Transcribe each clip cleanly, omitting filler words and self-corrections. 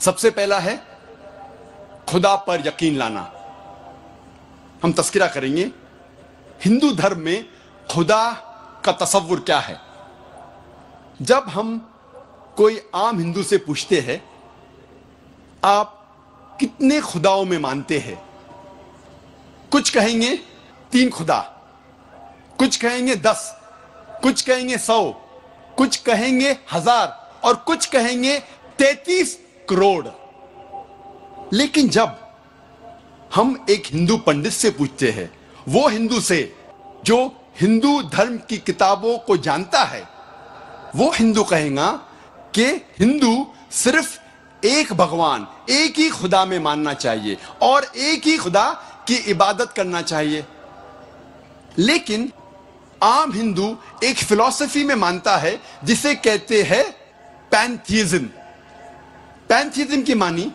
सबसे पहला है खुदा पर यकीन लाना। हम तस्करा करेंगे हिंदू धर्म में खुदा का तसव्वुर क्या है। जब हम कोई आम हिंदू से पूछते हैं आप कितने खुदाओं में मानते हैं, कुछ कहेंगे 3 खुदा, कुछ कहेंगे 10, कुछ कहेंगे 100, कुछ कहेंगे 1000 और कुछ कहेंगे 33 करोड़। लेकिन जब हम एक हिंदू पंडित से पूछते हैं, वो हिंदू से जो हिंदू धर्म की किताबों को जानता है, वो हिंदू कहेगा कि हिंदू सिर्फ एक भगवान, एक ही खुदा में मानना चाहिए और एक ही खुदा की इबादत करना चाहिए। लेकिन आम हिंदू एक फिलॉसफी में मानता है जिसे कहते हैं पैंथीइज्म। पैंथीइज्म की मानी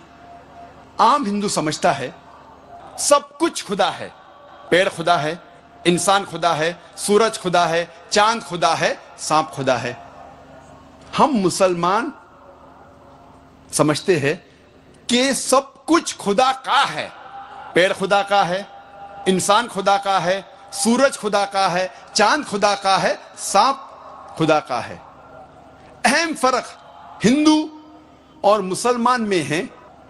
आम हिंदू समझता है सब कुछ खुदा है। पेड़ खुदा है, इंसान खुदा है, सूरज खुदा है, चांद खुदा है, सांप खुदा है। हम मुसलमान समझते हैं कि सब कुछ खुदा का है। पेड़ खुदा का है, इंसान खुदा का है, सूरज खुदा का है, चांद खुदा का है, सांप खुदा का है। अहम फर्क हिंदू और मुसलमान में है।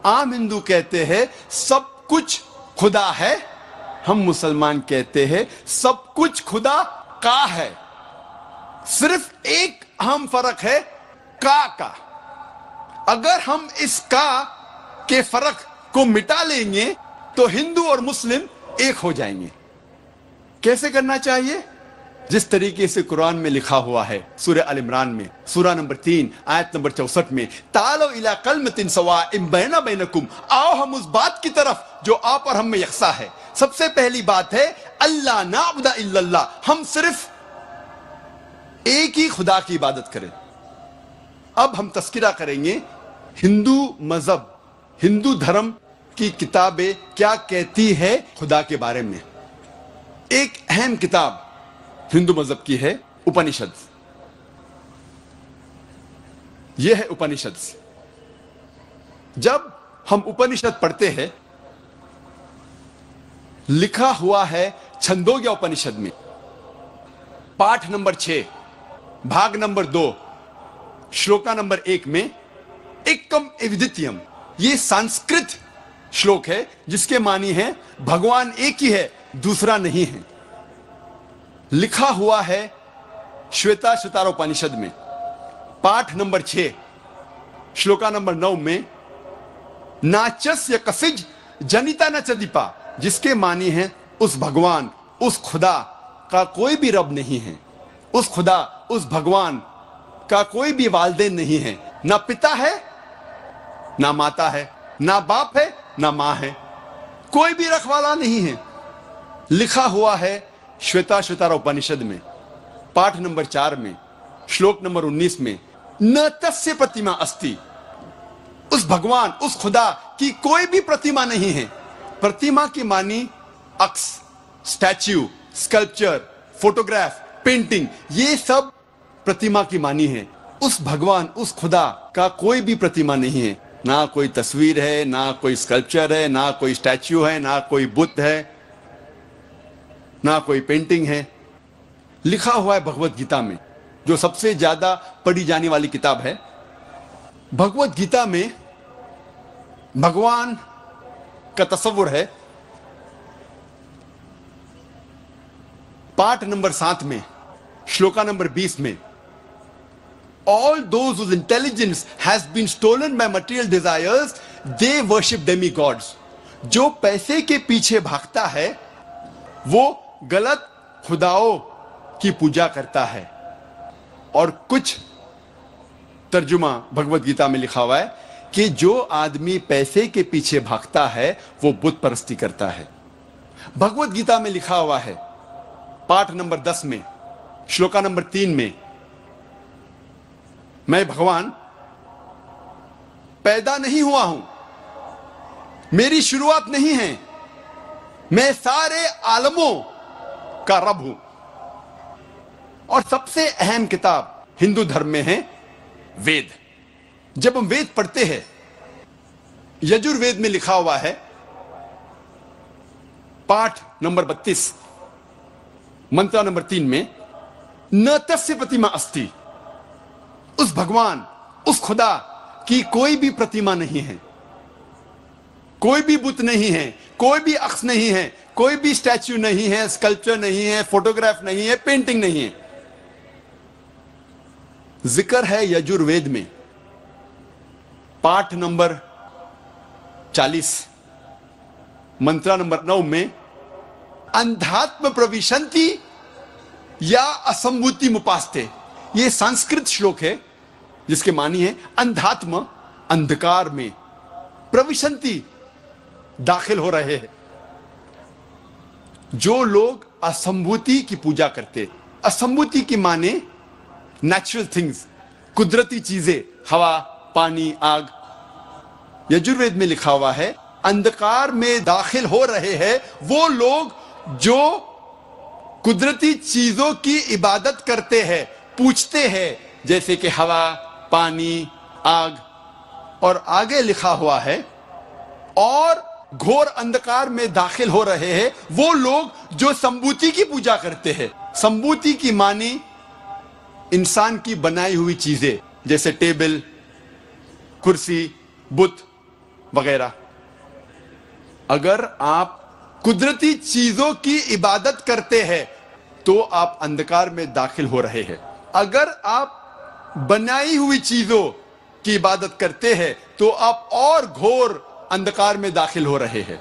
आम हिंदू कहते हैं सब कुछ खुदा है, हम मुसलमान कहते हैं सब कुछ खुदा का है। सिर्फ एक अहम फर्क है का। अगर हम इस का के फर्क को मिटा लेंगे तो हिंदू और मुस्लिम एक हो जाएंगे। कैसे करना चाहिए? जिस तरीके से कुरान में लिखा हुआ है, सूरह अल इमरान में सूरह नंबर 3 आयत नंबर 64 में, तालो इला कलमतिन सवाइम बैना बैनकुम, आओ हम उस बात की तरफ जो आप और हम में यकसा है। सबसे पहली बात है अल्लाह नाबुदा इल्लल्लाह, हम सिर्फ एक ही खुदा की इबादत करें। अब हम तस्किरा करेंगे हिंदू मजहब, हिंदू धर्म की किताबें क्या कहती है खुदा के बारे में। एक अहम किताब हिंदू मजहब की है उपनिषद। यह है उपनिषद। जब हम उपनिषद पढ़ते हैं, लिखा हुआ है छंदोग्य उपनिषद में पाठ नंबर 6 भाग नंबर 2 श्लोका नंबर 1 में एकम एविदित्यम, ये संस्कृत श्लोक है जिसके मानी है भगवान एक ही है, दूसरा नहीं है। लिखा हुआ है श्वेता श्वेतारोपनिषद में पाठ नंबर 6 श्लोका नंबर 9 में नाचस्य कसिज जनिता न चदीपा, जिसके मानी है उस भगवान, उस खुदा का कोई भी रब नहीं है। उस खुदा, उस भगवान का कोई भी वालिदैन नहीं है। ना पिता है, ना माता है, ना बाप है, ना मां है, कोई भी रखवाला नहीं है। लिखा हुआ है श्वेता श्वेतारोपनिषद में पाठ नंबर 4 में श्लोक नंबर 19 में न तस्य प्रतिमा अस्ति, उस भगवान, उस खुदा की कोई भी प्रतिमा नहीं है। प्रतिमा की मानी अक्स, स्टैच्यू, स्कल्पचर, फोटोग्राफ, पेंटिंग, ये सब प्रतिमा की मानी है। उस भगवान, उस खुदा का कोई भी प्रतिमा नहीं है। ना कोई तस्वीर है, ना कोई स्कल्पचर है, ना कोई स्टैच्यू है, ना कोई बुत है, ना कोई पेंटिंग है। लिखा हुआ है भगवत गीता में, जो सबसे ज्यादा पढ़ी जाने वाली किताब है। भगवत गीता में भगवान का तस्वुर है पाठ नंबर 7 में श्लोका नंबर 20 में, all those whose intelligence has been stolen by material desires, they worship demigods। जो पैसे के पीछे भागता है वो गलत खुदाओं की पूजा करता है। और कुछ तर्जुमा भगवत गीता में लिखा हुआ है कि जो आदमी पैसे के पीछे भागता है वो बुत परस्ती करता है। भगवत गीता में लिखा हुआ है पाठ नंबर 10 में श्लोका नंबर 3 में, मैं भगवान पैदा नहीं हुआ हूं, मेरी शुरुआत नहीं है, मैं सारे आलमों का रब हूं। और सबसे अहम किताब हिंदू धर्म में है वेद। जब हम वेद पढ़ते हैं यजुर्वेद में लिखा हुआ है, पाठ नंबर 32, मंत्र नंबर 3 में, न तस्य प्रतिमा अस्ति, उस भगवान, उस खुदा की कोई भी प्रतिमा नहीं है, कोई भी बुत नहीं है, कोई भी अक्स नहीं है, कोई भी स्टैच्यू नहीं है, स्कल्पचर नहीं है, फोटोग्राफ नहीं है, पेंटिंग नहीं है। जिक्र है यजुर्वेद में, पाठ नंबर 40, मंत्र नंबर 9 में, अंधात्म प्रविशंति या असंभूति मुपास्ते। यह संस्कृत श्लोक है जिसके मानी है अंधात्म, अंधकार में, प्रविशंति, दाखिल हो रहे हैं। जो लोग असंभूति की पूजा करते, असंभूति की माने नेचुरल थिंग्स, कुदरती चीजें, हवा, पानी, आग। यजुर्वेद में लिखा हुआ है अंधकार में दाखिल हो रहे हैं वो लोग जो कुदरती चीजों की इबादत करते हैं, पूछते हैं, जैसे कि हवा, पानी, आग। और आगे लिखा हुआ है और घोर अंधकार में दाखिल हो रहे हैं वो लोग जो संभूति की पूजा करते हैं। संभूति की मानी इंसान की बनाई हुई चीजें, जैसे टेबल, कुर्सी, बुत वगैरह। अगर आप कुदरती चीजों की इबादत करते हैं तो आप अंधकार में दाखिल हो रहे हैं। अगर आप बनाई हुई चीजों की इबादत करते हैं तो आप और घोर अंधकार में दाखिल हो रहे हैं।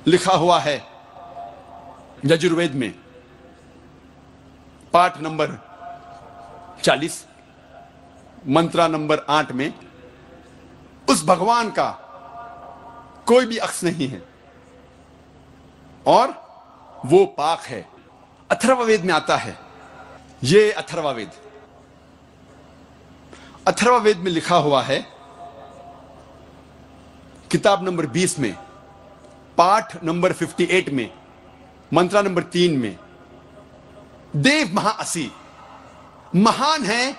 लिखा हुआ है यजुर्वेद में, पाठ नंबर 40, मंत्र नंबर 8 में, उस भगवान का कोई भी अक्स नहीं है और वो पाक है। अथर्ववेद में आता है, ये अथर्ववेद, अथर्ववेद में लिखा हुआ है, किताब नंबर 20 में, पाठ नंबर 58 में, मंत्र नंबर 3 में, देव महाअसी, महान है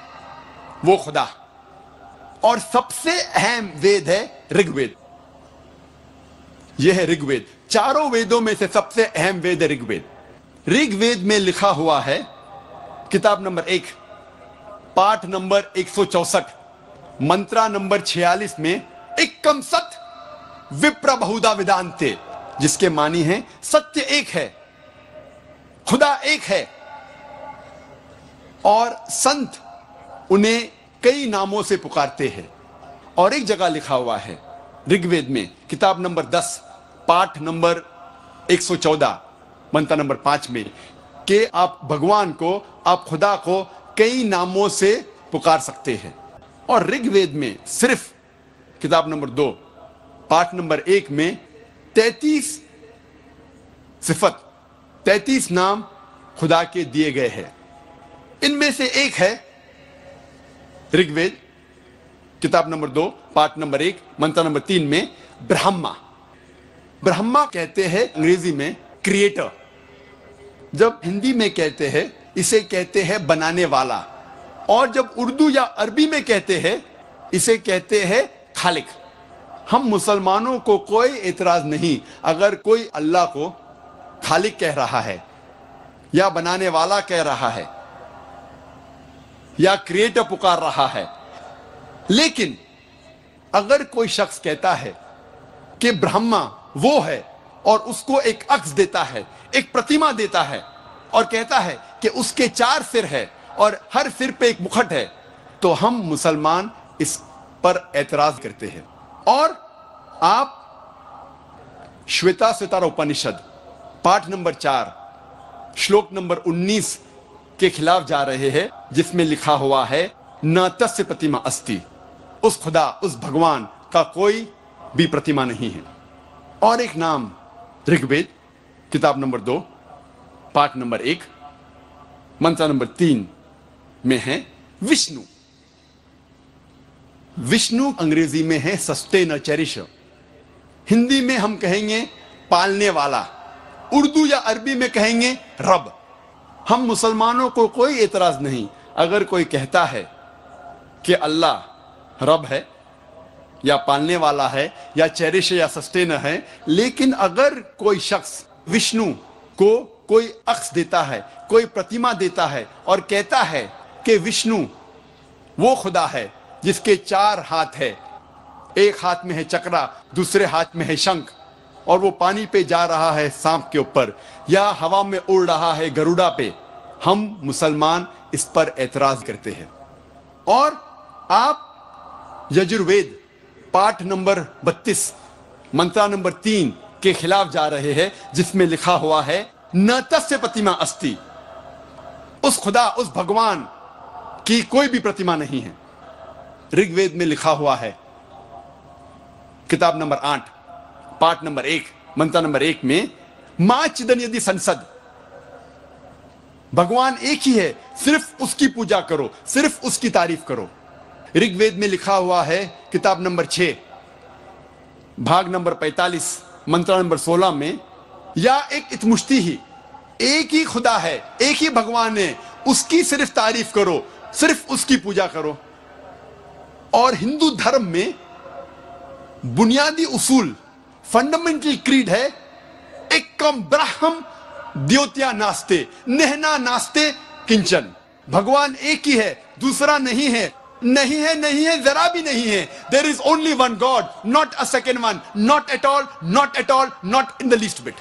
वो खुदा। और सबसे अहम वेद है ऋग्वेद। यह है ऋग्वेद। चारों वेदों में से सबसे अहम वेद है ऋग्वेद। ऋग्वेद में लिखा हुआ है, किताब नंबर 1, पाठ नंबर 164, मंत्र नंबर 46 में, एकम सत विप्र बहुधा वेदांते, जिसके मानी है सत्य एक है, खुदा एक है और संत उन्हें कई नामों से पुकारते हैं। और एक जगह लिखा हुआ है ऋग्वेद में, किताब नंबर 10, पाठ नंबर 114, मंत्र नंबर 5 में, कि आप भगवान को, आप खुदा को कई नामों से पुकार सकते हैं। और ऋग्वेद में सिर्फ किताब नंबर 2, पाठ नंबर 1 में 33 सिफत, 33 नाम खुदा के दिए गए हैं। इनमें से एक है ऋग्वेद, किताब नंबर 2, पाठ नंबर 1, मंत्र नंबर 3 में, ब्रह्मा। ब्रह्मा कहते हैं अंग्रेजी में क्रिएटर। जब हिंदी में कहते हैं इसे कहते हैं बनाने वाला, और जब उर्दू या अरबी में कहते हैं इसे कहते हैं खालिक। हम मुसलमानों को कोई एतराज नहीं अगर कोई अल्लाह को खालिक कह रहा है या बनाने वाला कह रहा है या क्रिएटर पुकार रहा है। लेकिन अगर कोई शख्स कहता है कि ब्रह्मा वो है और उसको एक अक्स देता है, एक प्रतिमा देता है और कहता है कि उसके 4 सिर है और हर सिर पे एक मुकुट है, तो हम मुसलमान इस पर एतराज करते हैं। और आप श्वेता स्वतार उपनिषद, पाठ नंबर 4, श्लोक नंबर 19 के खिलाफ जा रहे हैं, जिसमें लिखा हुआ है, न तस्य प्रतिमा अस्ति, उस खुदा, उस भगवान का कोई भी प्रतिमा नहीं है। और एक नाम ऋग्वेद, किताब नंबर 2, पाठ नंबर 1, मंत्र नंबर 3 में है विष्णु। विष्णु अंग्रेजी में है सस्टेनर, चेरिशर। हिंदी में हम कहेंगे पालने वाला, उर्दू या अरबी में कहेंगे रब। हम मुसलमानों को कोई एतराज नहीं अगर कोई कहता है कि अल्लाह रब है या पालने वाला है या चेरिशर या सस्टेनर है, लेकिन अगर कोई शख्स विष्णु को कोई अक्स देता है, कोई प्रतिमा देता है और कहता है कि विष्णु वो खुदा है जिसके 4 हाथ है, एक हाथ में है चक्रा, दूसरे हाथ में है शंख, और वो पानी पे जा रहा है सांप के ऊपर, या हवा में उड़ रहा है गरुड़ा पे, हम मुसलमान इस पर एतराज करते हैं। और आप यजुर्वेद पाठ नंबर 32 मंत्रा नंबर 3 के खिलाफ जा रहे हैं, जिसमें लिखा हुआ है न तस्य प्रतिमा अस्ति, उस खुदा, उस भगवान की कोई भी प्रतिमा नहीं है। ऋग्वेद में लिखा हुआ है किताब नंबर 8 पाठ नंबर 1 मंत्र नंबर 1 में, मां चिदन यदि संसद, भगवान एक ही है, सिर्फ उसकी पूजा करो, सिर्फ उसकी तारीफ करो। ऋग्वेद में लिखा हुआ है किताब नंबर 6 भाग नंबर 45 मंत्र नंबर 16 में, या एक इतमुश्ती ही, एक ही खुदा है, एक ही भगवान है, उसकी सिर्फ तारीफ करो, सिर्फ उसकी पूजा करो। और हिंदू धर्म में बुनियादी उसूल, फंडामेंटल क्रीड है, एकम ब्रह्म द्योत्या नास्ते नेहना नास्ते किंचन, भगवान एक ही है, दूसरा नहीं है, नहीं है, नहीं है, जरा भी नहीं है। There is only one God, not a second one, not at all, not at all, not in the least bit.